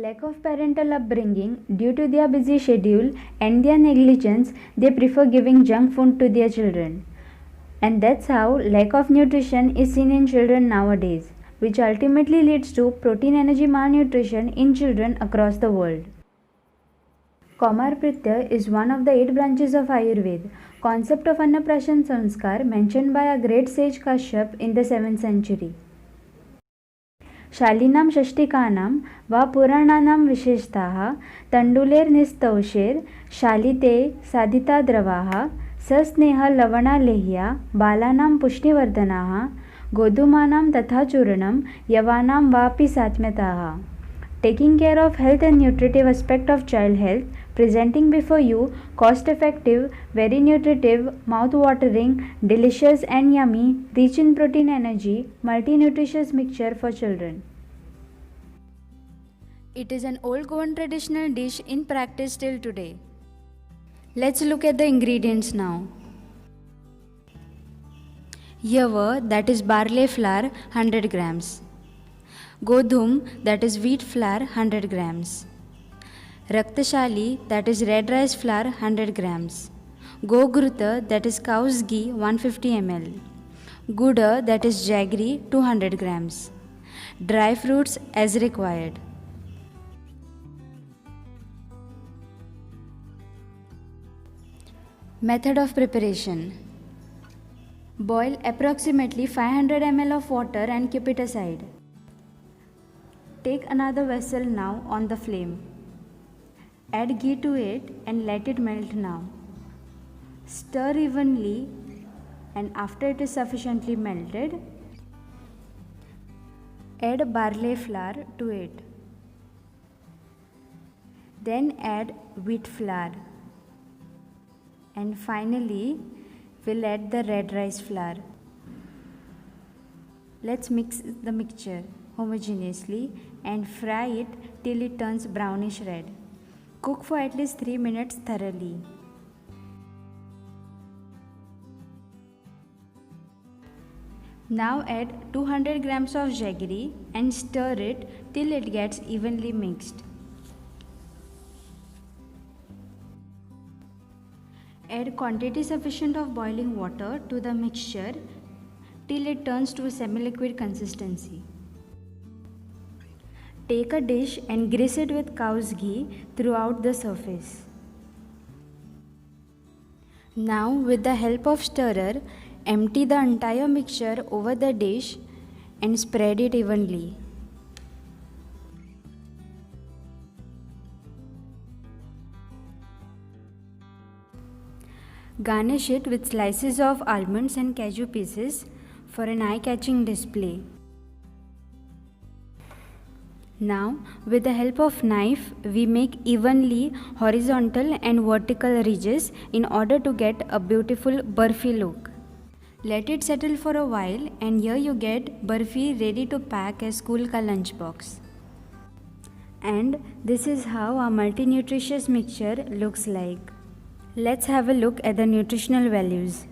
Lack of parental upbringing due to their busy schedule and their negligence, they prefer giving junk food to their children. And that's how lack of nutrition is seen in children nowadays, which ultimately leads to protein energy malnutrition in children across the world. Kaumarbhritya is one of the 8 branches of Ayurved, concept of annaprashan sanskar mentioned by a great sage Kashyap in the 7th century. शालीनां षष्टिकानां वा पुराणानां विशेषताः तण्डुलेर्निस्तौषेर् शालिते साधिता द्रवाः सस्नेहलवणालेह्या बालानां पुष्टिवर्धनाः गोधूमानां तथा चूर्णं यवानां वापि सात्म्यताः. Taking care of health and nutritive aspect of child health, presenting before you cost-effective, very nutritive, mouth-watering, delicious and yummy, rich in protein energy, multinutritious mixture for children. It is an old Goan traditional dish in practice till today. Let's look at the ingredients now. Yavar, that is barley flour, 100 grams. Godhum, that is wheat flour, 100 grams. Raktashali, that is red rice flour, 100 grams. Gogruta, that is cow's ghee, 150 ml. Guda, that is jaggery, 200 grams. Dry fruits as required. Method of preparation. Boil approximately 500 ml of water and keep it aside. Take another vessel now on the flame. Add ghee to it and let it melt now. Stir evenly, and after it is sufficiently melted, add barley flour to it. Then add wheat flour. And finally, we'll add the red rice flour. Let's mix the mixture homogeneously and fry it till it turns brownish red. Cook for at least 3 minutes thoroughly. Now add 200 grams of jaggery and stir it till it gets evenly mixed. Add quantity sufficient of boiling water to the mixture till it turns to a semi-liquid consistency. Take a dish and grease it with cow's ghee throughout the surface. Now, with the help of stirrer, empty the entire mixture over the dish and spread it evenly. Garnish it with slices of almonds and cashew pieces for an eye-catching display. Now, with the help of knife, we make evenly horizontal and vertical ridges in order to get a beautiful burfi look. Let it settle for a while, and here you get burfi ready to pack as school ka lunch box. And this is how our multi-nutritious mixture looks like. Let's have a look at the nutritional values.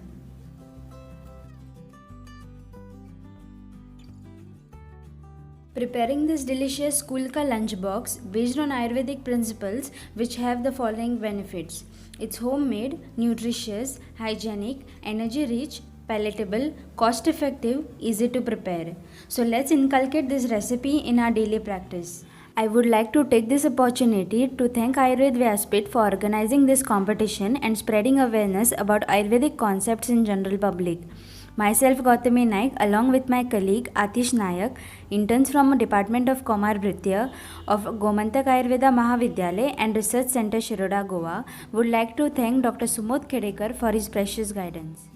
Preparing this delicious school ka lunch box based on Ayurvedic principles which have the following benefits. It's homemade, nutritious, hygienic, energy rich, palatable, cost effective, easy to prepare. So let's inculcate this recipe in our daily practice. I would like to take this opportunity to thank Ayurved Vyaspit for organizing this competition and spreading awareness about Ayurvedic concepts in general public. Myself Gautami Naik along with my colleague Atish Nayak, interns from Department of Kaumarbhritya of Gomantak Ayurveda Mahavidyalaya and Research Center Shiroda, Goa, would like to thank Dr. Sumodh Khedekar for his precious guidance.